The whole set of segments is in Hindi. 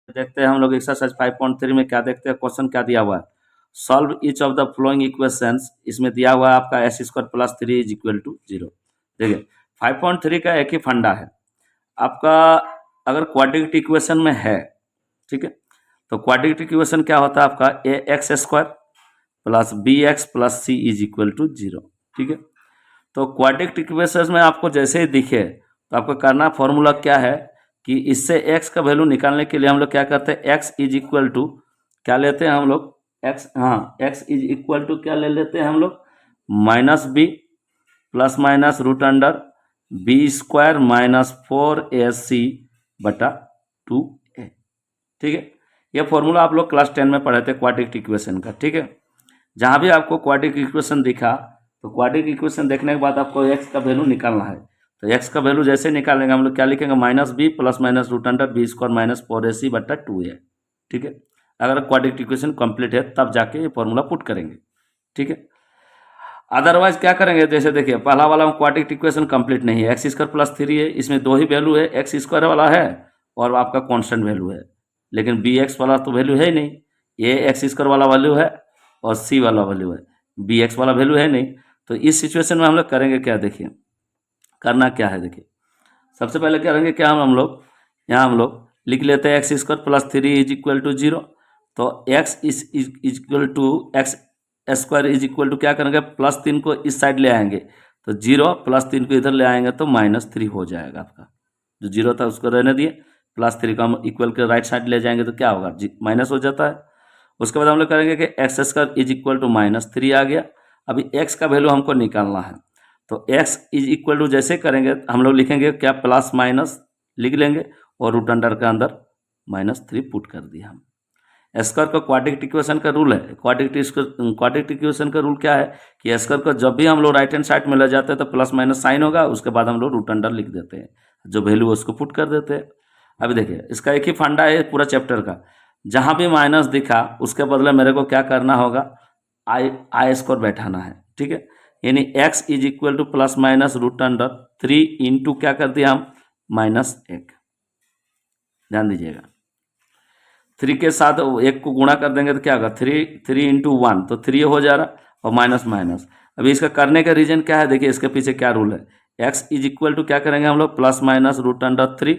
देखते हैं हम लोग एक्सरसाइज 5.3 में क्या देखते हैं, क्वेश्चन क्या दिया हुआ है। Solve each of the following equations. इसमें दिया हुआ है आपका x square plus 3 is equal to 0। देखिए 5.3 का एक ही फंडा है आपका। अगर क्वाड्रेटिक इक्वेशन में है, ठीक है, तो क्वाड्रेटिक इक्वेशन क्या होता है आपका, A X square plus B X plus C is equal to 0। ठीक है, तो क्वाड्रेटिक इक्वेशन में आपको जैसे ही दिखे तो आपको करना फॉर्मूला क्या है कि इससे x का वैल्यू निकालने के लिए हम लोग क्या करते हैं, x इज इक्वल टू क्या लेते हैं हम लोग, x, हाँ x इज इक्वल टू क्या ले लेते हैं हम लोग, minus b plus minus root under b square minus 4ac बटा 2a। ठीक है, यह फॉर्मूला आप लोग क्लास 10 में पढ़े थे क्वाड्रेटिक इक्वेशन का। ठीक है, जहाँ भी आपको क्वाड्रेटिक इक्वेशन दिखा तो क्वाड्रेटिक इक्वेशन देखने के बाद आपको x का वैल्यू निकालना है। तो x का वैल्यू जैसे निकालेंगे हम लोग क्या लिखेंगे, minus b plus minus root under b square minus 4ac बटा 2a। ठीक है, अगर क्वाड्रेटिक इक्वेशन कंप्लीट है तब जाके ये फॉर्मूला पुट करेंगे। ठीक है, अदरवाइज क्या करेंगे, जैसे देखिए पहला वाला क्वाड्रेटिक इक्वेशन कंप्लीट नहीं है, एक्स स्क्वायर प्लस 3 है, इसमें दो ही वैल्यू है, एक्स स्क्वायर वाला है और आपका कांस्टेंट वैल्यू है, लेकिन बी एक्स वाला तो वैल्यू है नहीं, ये एक्स स्क्वायर वाला वैल्यू है और सी वाला वैल्यू है, बी एक्स वाला वैल्यू है नहीं। तो इस सिचुएशन में हम लोग करेंगे क्या, देखिए करना क्या है, देखिए सबसे पहले करेंगे क्या, हम लोग यहाँ हम लोग लिख लेते हैं x square plus 3 is equal to 0। तो x is equal to x square is equal to क्या करेंगे, प्लस 3 को इस साइड ले आएंगे तो 0 प्लस 3 को इधर ले आएंगे तो -3 हो जाएगा आपका। जो 0 था उसको रहने दिए, प्लस 3 को हम इक्वल के राइट साइड ले जाएंगे तो क्या होगा, माइनस हो जाता है। उसके बाद हम लोग करेंगे कि x square is equal to -3 आ गया। अभी एक्स का वैल्यू हमको निकालना है, तो एक्स इज इक्वल टू जैसे करेंगे हम लोग लिखेंगे क्या, प्लस माइनस लिख लेंगे और रूट अंडर के अंदर -3 पुट कर दिया हम। स्क्वायर का क्वाड्रेटिक इक्वेशन का रूल है, क्वाड्रेटिक इक्वेशन का रूल क्या है कि स्क्वायर को जब भी हम लोग राइट हैंड साइड में ले जाते हैं तो प्लस माइनस साइन होगा, उसके बाद हम लोग रूट अंडर लिख देते हैं, जो वैल्यू उसको पुट कर देते हैं। अभी देखिए इसका एक ही फंडा है पूरा चैप्टर का, जहाँ भी माइनस दिखा उसके बदले मेरे को क्या करना होगा, आई स्क्वायर बैठाना है। ठीक है, यानी x is equal to plus minus root under 3 into क्या कर दिया हम, -1। ध्यान दीजिएगा 3 के साथ 1 को गुणा कर देंगे तो क्या होगा, 3 इंटू 1 तो 3 हो जा रहा और माइनस माइनस। अभी इसका करने का रीजन क्या है, देखिए इसके पीछे क्या रूल है, x इज इक्वल टू क्या करेंगे हम लोग, plus minus root under 3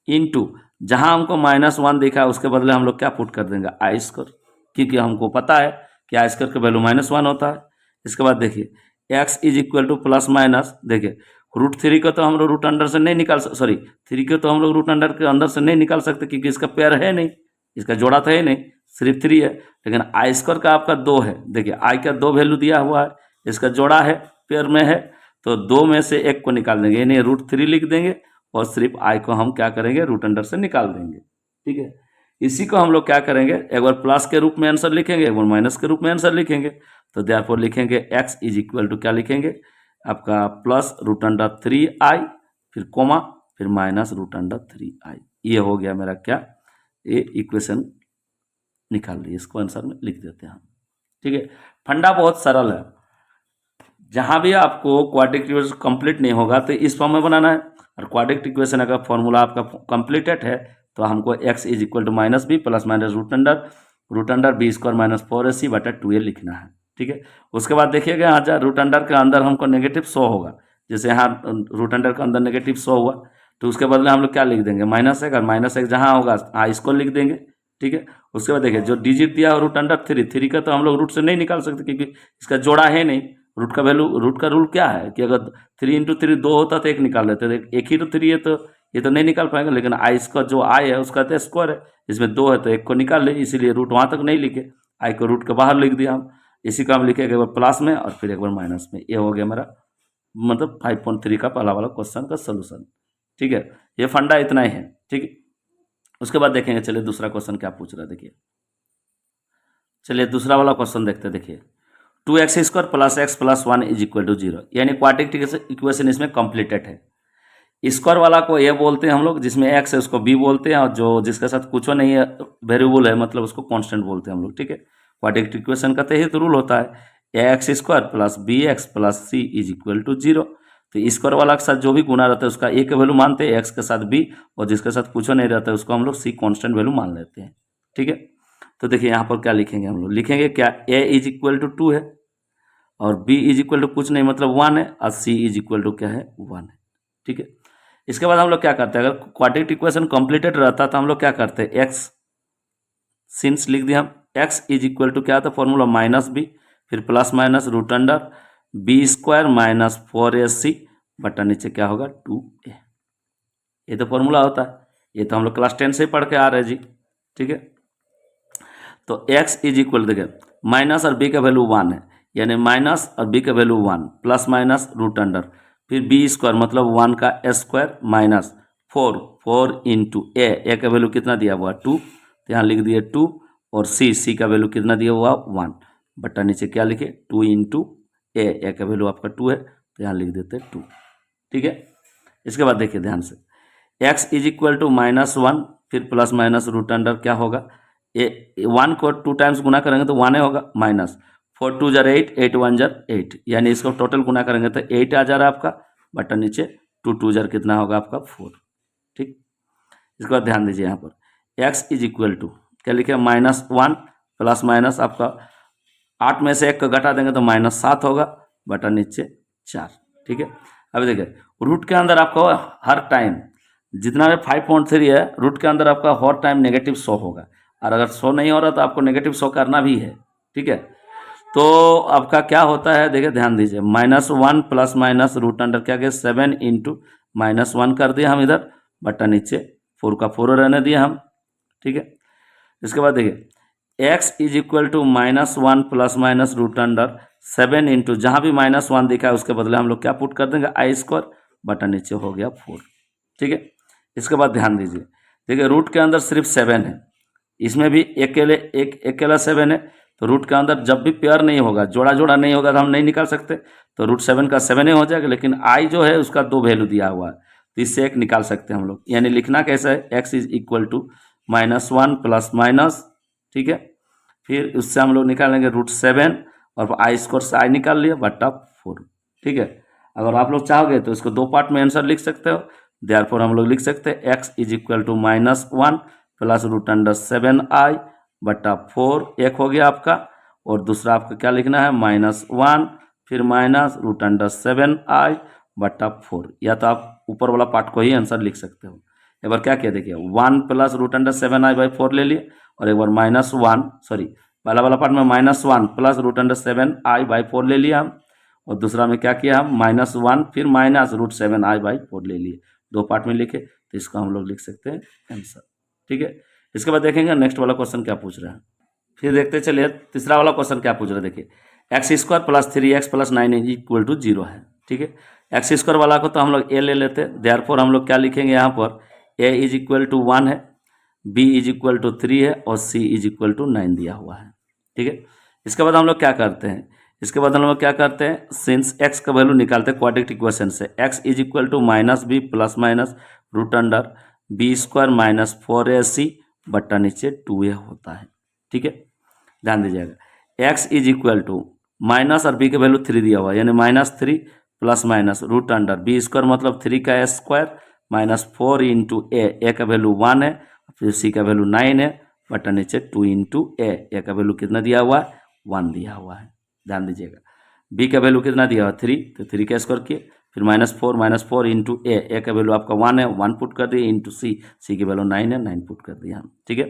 into जहाँ हमको -1 दिखा है उसके बदले हम लोग क्या पुट कर देंगे, आई स्क्वायर, क्योंकि हमको पता है कि आई स्क्वायर का वैल्यू -1 होता है। इसके बाद देखिए x is equal to plus minus, देखिए √3 को तो हम लोग रूट अंडर से नहीं निकाल, सॉरी 3 को तो हम लोग रूट अंडर के अंदर से नहीं निकाल सकते क्योंकि इसका पेयर है नहीं, इसका जोड़ा तो है नहीं, सिर्फ 3 है। लेकिन आई स्क्वायर का आपका 2 है, देखिए आई का 2 वैल्यू दिया हुआ है, इसका जोड़ा है, पेयर में है, तो 2 में से 1 को निकाल देंगे, यानी √3 लिख देंगे और सिर्फ आई को हम क्या करेंगे, रूट अंडर से निकाल देंगे। ठीक है, इसी को हम लोग क्या करेंगे, एक बार प्लस के रूप में आंसर लिखेंगे, एक बार माइनस के रूप में आंसर लिखेंगे। तो देयरफॉर लिखेंगे x इज इक्वल टू क्या लिखेंगे आपका, प्लस रूट अंडर 3i फिर कोमा फिर माइनस रूट अंडर 3i। ये हो गया मेरा क्या, ये इक्वेशन निकाल ली, इसको आंसर में लिख देते हैं हम। ठीक है, फंडा बहुत सरल है, जहाँ भी आपको क्वाड्रेटिक इक्वेशन कंप्लीट नहीं होगा तो इस फॉर्म में बनाना है, और क्वाड्रेटिक इक्वेशन अगर फॉर्मूला आपका कंप्लीटेड है तो हमको x is equal to minus b plus minus root under b square minus 4ac बटा 2a लिखना है। ठीक है, उसके बाद देखिएगा यहाँ जहाँ रूट अंडर के अंदर हमको नेगेटिव शो होगा, जैसे यहाँ रूट अंडर के अंदर नेगेटिव शो हुआ तो उसके बदले हम लोग क्या लिख देंगे, -1, और -1 जहाँ होगा इसको लिख देंगे। ठीक है, उसके बाद देखिए जो डिजिट दिया है रूट अंडर 3 का तो हम लोग रूट से नहीं निकाल सकते क्योंकि इसका जोड़ा है नहीं। रूट का वैल्यू, रूट का रूल क्या है कि अगर 3 इंटू 3 2 होता तो 1 निकाल लेते थे, एक ही तो 3 है तो ये तो नहीं निकाल पाएंगे, लेकिन आई इसका जो आई है उसका तो स्क्वायर है, इसमें 2 है तो 1 को निकाल ले, इसीलिए रूट वहाँ तक नहीं लिखे, आई को रूट के बाहर लिख दिया हम। इसी को हम लिखेंगे एक बार प्लस में और फिर एक बार माइनस में। ये हो गया मेरा मतलब 5.3 का पहला वाला क्वेश्चन का सोल्यूशन। ठीक है, ये फंडा इतना ही है। ठीक है, उसके बाद देखेंगे, चलिए दूसरा क्वेश्चन क्या पूछ रहा है, देखिए चलिए दूसरा वाला क्वेश्चन देखते हैं। देखिए 2x square plus x plus 1 is equal to 0, यानी क्वाड्रेटिक इक्वेशन इसमें कंप्लीटेड है। स्क्वायर वाला को ये बोलते हैं हम लोग, जिसमें x है उसको b बोलते हैं, और जो जिसके साथ कुछ नहीं है वेरिएबल है मतलब उसको कांस्टेंट बोलते हैं हम लोग। ठीक है, क्वाड्रेटिक इक्वेशन का तो यही तो रूल होता है, ax square plus bx plus c is equal to 0। तो स्क्वायर वाला के साथ जो भी गुना रहता है उसका ए का वैल्यू मानते हैं, एक्स के साथ बी, और जिसके साथ कुछ नहीं रहता है उसको हम लोग सी कांस्टेंट वैल्यू मान लेते हैं। ठीक है, तो देखिए यहाँ पर क्या लिखेंगे हम लोग, लिखेंगे क्या, ए इज इक्वल टू 2 है और बी इज इक्वल टू कुछ नहीं मतलब 1 है और सी इज इक्वल टू क्या है 1 है। ठीक है, इसके बाद हम लोग क्या करते हैं, अगर क्वाड्रेटिक इक्वेशन कंप्लीटेड रहता तो हम लोग क्या करते हैं, एक्स सिंस लिख दिया हम, एक्स इज इक्वल टू क्या था फॉर्मूला माइनस बी, फिर plus minus root under b square minus 4ac बटा नीचे क्या होगा 2a। ये तो फॉर्मूला होता है, ये तो हम लोग क्लास 10 से ही पढ़ के आ रहे हैं जी। ठीक है, तो x इज इक्वल देखिए माइनस और b का वैल्यू 1 है, यानी माइनस और b का value 1 plus minus root under फिर b स्क्वायर मतलब 1 का स्क्वायर माइनस 4 इंटू ए का वैल्यू कितना दिया हुआ 2, तो यहाँ लिख दिए 2, और सी का वैल्यू कितना दिया हुआ 1 बटा नीचे क्या लिखे 2 इंटू ए का वैल्यू आपका 2 है तो यहाँ लिख देते 2। ठीक है, इसके बाद देखिए ध्यान से, x इज इक्वल टू -1 फिर प्लस माइनस रूट अंडर क्या होगा, 1 को 2 टाइम्स गुना करेंगे तो 1 होगा माइनस 4 2 जार 8 8 1 जार 8, यानी इसको टोटल गुना करेंगे तो 8 आ जा रहा है आपका बटा नीचे 2 2 जार कितना होगा आपका 4। ठीक, इसके बाद ध्यान दीजिए यहाँ पर x इज इक्वल टू क्या लिखे -1 प्लस माइनस आपका 8 में से 1 का घटा देंगे तो -7 होगा बटा नीचे 4। ठीक है, अभी देखिए रूट के अंदर आपको हर टाइम जितना भी 5.3 है रूट के अंदर आपका हर टाइम नेगेटिव 100 होगा, और अगर 100 नहीं हो रहा तो आपको नेगेटिव 100 करना भी है। ठीक है, तो आपका क्या होता है देखिए ध्यान दीजिए, -1 प्लस माइनस रूट अंडर क्या गया 7 इंटू -1 कर दिया हम इधर बटा नीचे 4 का 4 रहने दिया हम। ठीक है, इसके बाद देखिए x is equal to -1 plus minus root under 7 into जहाँ भी -1 दिखा है उसके बदले हम लोग क्या पुट कर देंगे आई स्क्वायर बटा नीचे हो गया 4। ठीक है, इसके बाद ध्यान दीजिए, देखिए रूट के अंदर सिर्फ 7 है, इसमें भी अकेला 7 है, तो रूट के अंदर जब भी पेयर नहीं होगा जोड़ा जोड़ा नहीं होगा तो हम नहीं निकाल सकते, तो रूट 7 का 7 ही हो जाएगा, लेकिन आई जो है उसका 2 वैल्यू दिया हुआ है तो इससे एक निकाल सकते हैं हम लोग, यानी लिखना कैसा है x is equal to -1 plus minus. ठीक है, फिर उससे हम लोग निकालेंगे √7 और आई स्क्वायर से आई निकाल लिया बटा 4। ठीक है, अगर आप लोग चाहोगे तो इसको 2 पार्ट में आंसर लिख सकते हो, देयरफॉर हम लोग लिख सकते हैं x is equal to -1 plus √7i बटा 4 एक हो गया आपका, और दूसरा आपका क्या लिखना है -1 फिर माइनस √7i बटा 4, या तो आप ऊपर वाला पार्ट को ही आंसर लिख सकते हो। एक बार क्या किया देखिए 1 प्लस √7i/4 ले लिए, और एक बार -1 पहला वाला पार्ट में -1 प्लस √7i/4 ले लिया हम, और दूसरा में क्या किया हम -1 फिर माइनस √7i/4 ले लिए, 2 पार्ट में लिखे, तो इसको हम लोग लिख सकते हैं आंसर। ठीक है, इसके बाद देखेंगे नेक्स्ट वाला क्वेश्चन क्या पूछ रहा है, फिर देखते चलिए तीसरा वाला क्वेश्चन क्या पूछ रहा है। देखिए x² plus 3x plus 9 is equal to 0 है। ठीक है, x² वाला को तो हम लोग a ले लेते हैं, देयरफॉर हम लोग क्या लिखेंगे यहाँ पर a इज इक्वल टू 1 है, b इज इक्वल टू 3 है और c इज इक्वल टू 9 दिया हुआ है। ठीक है, इसके बाद हम लोग क्या करते हैं, इसके बाद हम लोग क्या करते हैं सिंस x का वैल्यू निकालते हैं क्वाड्रेटिक इक्वेशन से, x is equal to -b plus minus root under b square minus 4ac बट्टा नीचे 2a होता है। ठीक है, ध्यान दीजिएगा x is equal to minus और b का वैल्यू 3 दिया हुआ है, यानी -3 plus minus root under b square मतलब 3 का स्क्वायर माइनस 4 इंटू ए का वैल्यू 1 है, फिर c का वैल्यू 9 है बटा नीचे 2 इंटू ए का वैल्यू कितना दिया हुआ है 1 दिया हुआ है। ध्यान दीजिएगा b का वैल्यू कितना दिया हुआ 3, तो 3 का स्क्वायर किए, फिर -4 इंटू ए का वैल्यू आपका 1 है 1 पुट कर दिए, इंटू सी की वैल्यू 9 है 9 पुट कर दिया हम। ठीक है,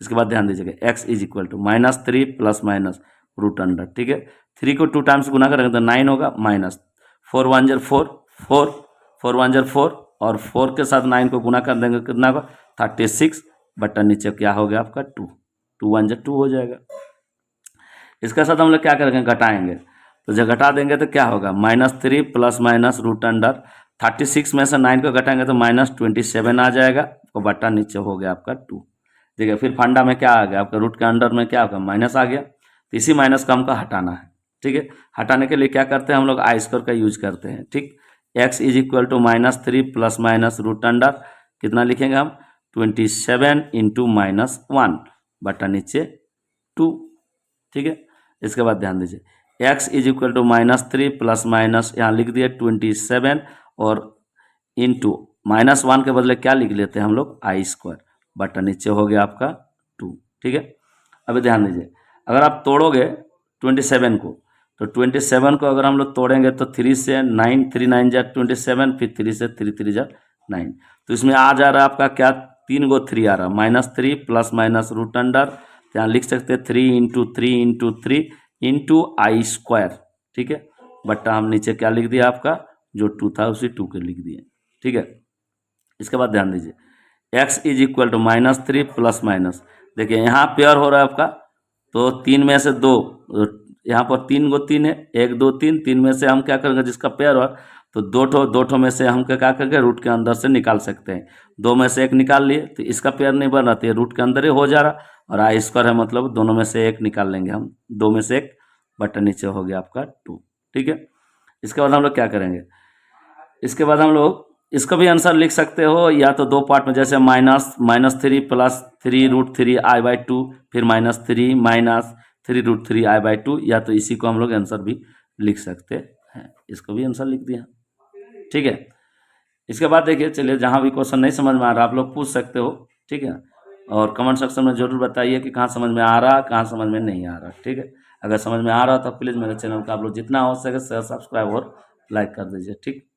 इसके बाद ध्यान दीजिएगा x is equal to -3 plus minus root under. ठीक है, 3 को 2 टाइम्स गुना करेंगे तो 9 होगा, माइनस 4 1 जार 4 1 जार 4 और 4 के साथ 9 को गुना कर देंगे कितना होगा 36 बटा नीचे क्या हो गया आपका 2 1 जार 2 हो जाएगा। इसके साथ हम लोग क्या करेंगे घटाएंगे, तो जब घटा देंगे तो क्या होगा -3 प्लस माइनस रूट अंडर 36 में से 9 को घटाएंगे तो -27 आ जाएगा, तो बटा नीचे हो गया आपका 2। देखिए फिर फंडा में क्या आ गया आपका रूट के अंडर में क्या होगा माइनस आ गया, तो इसी माइनस का हमको हटाना है। ठीक है, हटाने के लिए क्या करते हैं हम लोग आई स्क्वायर का यूज करते हैं। ठीक, x is equal to -3 plus minus root under कितना लिखेंगे हम 27 इंटू -1 बटा नीचे 2। ठीक है, इसके बाद ध्यान दीजिए x is equal to -3 plus minus यहाँ लिख दिए 27 और इंटू -1 के बदले क्या लिख लेते हैं हम लोग i², बटा नीचे हो गया आपका 2। ठीक है, अभी ध्यान दीजिए, अगर आप तोड़ोगे 27 को, तो 27 को अगर हम लोग तोड़ेंगे तो 3 से 9, 3 9 जा 27, फिर 3 से 3 3 जा 9, तो इसमें आ जा रहा है आपका क्या, 3 गो 3 आ रहा, -3 प्लस माइनस रूट अंडर, यहाँ लिख सकते हैं 3 इंटू 3 इंटू 3 इंटू i²। ठीक है, बट्टा हम नीचे क्या लिख दिया आपका, जो 2 था उसी 2 के लिख दिए। ठीक है, इसके बाद ध्यान दीजिए x is equal to -3 plus minus, देखिए यहाँ पेयर हो रहा है आपका, तो 3 में से 2, यहाँ पर 3 गो 3 है, 1 2 3, 3 में से हम क्या करेंगे, जिसका पेयर हो तो 2 ठो में से हम क्या करके रूट के अंदर से निकाल सकते हैं। 2 में से 1 निकाल लिए तो इसका पेयर नहीं बन रहा, तो ये रूट के अंदर ही हो जा रहा, और i² है मतलब दोनों में से 1 निकाल लेंगे हम, 2 में से 1 बटा नीचे हो गया आपका 2। ठीक है, इसके बाद हम लोग क्या करेंगे, इसके बाद हम लोग इसका भी आंसर लिख सकते हो या तो 2 पार्ट में, जैसे -3 प्लस 3√3i/2, फिर -3 माइनस 3√3i/2, या तो इसी को हम लोग आंसर भी लिख सकते हैं, इसको भी आंसर लिख दिया। ठीक है, इसके बाद देखिए, चलिए जहाँ भी क्वेश्चन नहीं समझ में आ रहा आप लोग पूछ सकते हो। ठीक है, और कमेंट सेक्शन में जरूर बताइए कि कहाँ समझ में आ रहा, कहाँ समझ में नहीं आ रहा। ठीक है, अगर समझ में आ रहा तो प्लीज़ मेरे चैनल का आप लोग जितना हो सके सब्सक्राइब और लाइक कर दीजिए। ठीक।